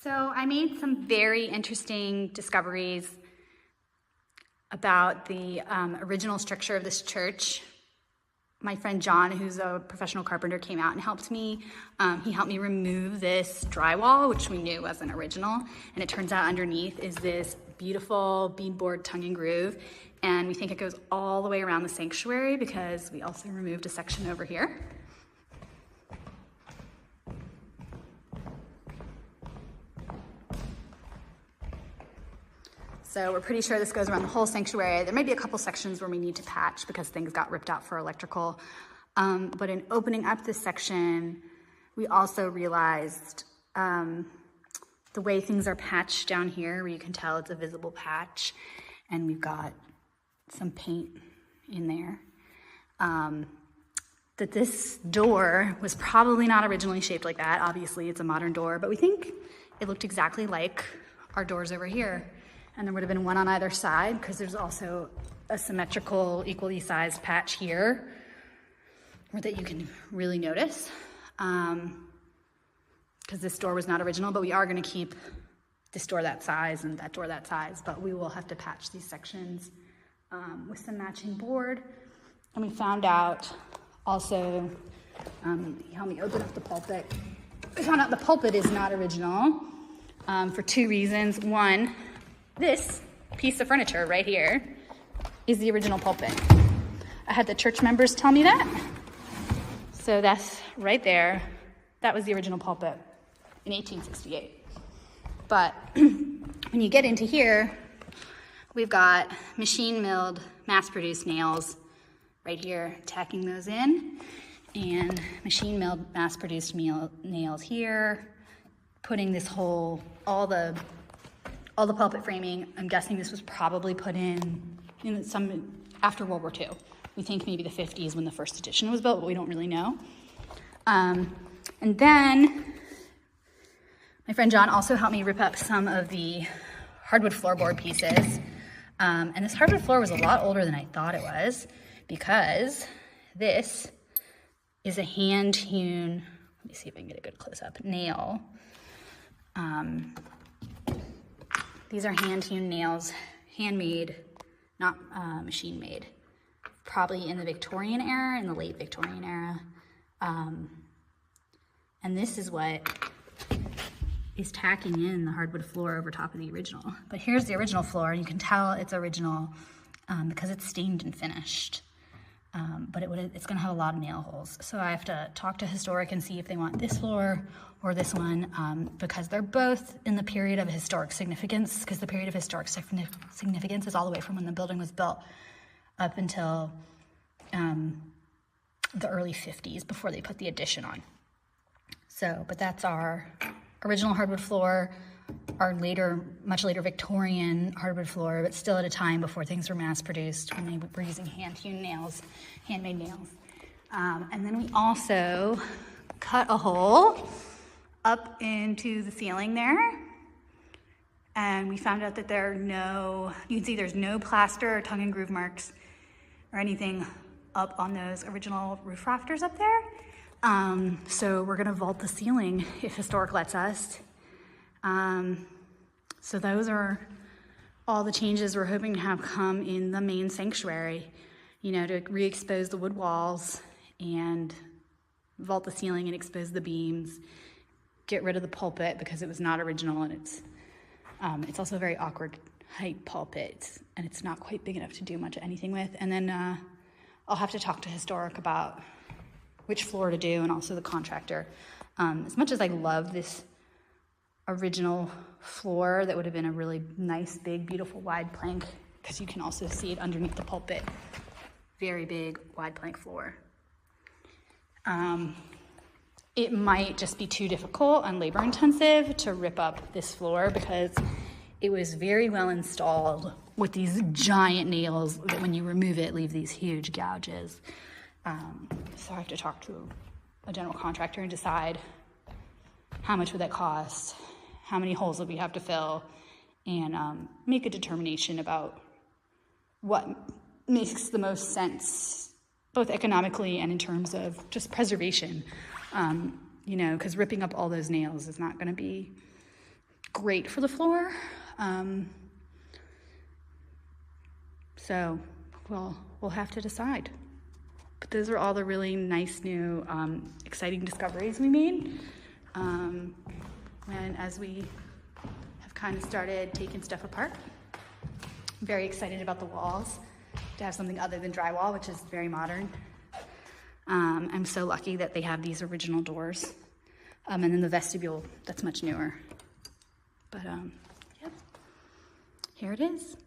So I made some very interesting discoveries about the original structure of this church. My friend John, who's a professional carpenter, came out and helped me. He helped me remove this drywall, which we knew wasn't original. And it turns out underneath is this beautiful beadboard tongue and groove. And we think it goes all the way around the sanctuary because we also removed a section over here. So we're pretty sure this goes around the whole sanctuary. There might be a couple sections where we need to patch because things got ripped out for electrical. But in opening up this section, we also realized the way things are patched down here, where you can tell it's a visible patch, and we've got some paint in there. That this door was probably not originally shaped like that. Obviously, it's a modern door, but we think it looked exactly like our doors over here. And there would have been one on either side because there's also a symmetrical, equally sized patch here that you can really notice. Because this door was not original, but we are going to keep this door that size and that door that size, but we will have to patch these sections with some matching board. And we found out also, he helped me open up the pulpit. We found out the pulpit is not original for two reasons. One, this piece of furniture right here is the original pulpit. I had the church members tell me that. So that's right there. That was the original pulpit in 1868. But when you get into here, we've got machine milled, mass-produced nails right here, tacking those in, and machine milled, mass-produced nails here, putting this whole, all the pulpit framing. I'm guessing this was probably put in some after World War II. We think maybe the 50s when the first edition was built, but we don't really know. And then my friend John also helped me rip up some of the hardwood floorboard pieces. And this hardwood floor was a lot older than I thought it was because this is a hand-hewn, let me see if I can get a good close-up, nail. These are hand-hewn nails, handmade, not machine-made, probably in the Victorian era, in the late Victorian era. And this is what is tacking in the hardwood floor over top of the original. But here's the original floor, and you can tell it's original because it's stained and finished. But it's gonna have a lot of nail holes. So I have to talk to Historic and see if they want this floor or this one, because they're both in the period of historic significance, because the period of historic significance is all the way from when the building was built up until the early 50s before they put the addition on. So, but that's our original hardwood floor, our later, much later Victorian hardwood floor, but still at a time before things were mass produced when they were using hand-hewn nails, handmade nails. And then we also cut a hole up into the ceiling there. And we found out that there are no, you can see there's no plaster or tongue and groove marks or anything up on those original roof rafters up there. So we're gonna vault the ceiling if Historic lets us. So those are all the changes we're hoping to have come in the main sanctuary, you know, to re-expose the wood walls and vault the ceiling and expose the beams, get rid of the pulpit because it was not original, and it's also a very awkward height pulpit, and it's not quite big enough to do much anything with. And then I'll have to talk to Historic about which floor to do, and also the contractor. As much as I love this original floor, that would have been a really nice, big, beautiful, wide plank, because you can also see it underneath the pulpit. Very big, wide plank floor. It might just be too difficult and labor intensive to rip up this floor because it was very well installed with these giant nails that when you remove it, leave these huge gouges. So I have to talk to a general contractor and decide how much would that cost, how many holes would we have to fill, and make a determination about what makes the most sense, both economically and in terms of just preservation. You know, because ripping up all those nails is not going to be great for the floor. So we'll have to decide. But those are all the really nice new exciting discoveries we made. As we have kind of started taking stuff apart. I'm very excited about the walls, to have something other than drywall, which is very modern. I'm so lucky that they have these original doors. And then the vestibule, that's much newer. But yep, here it is.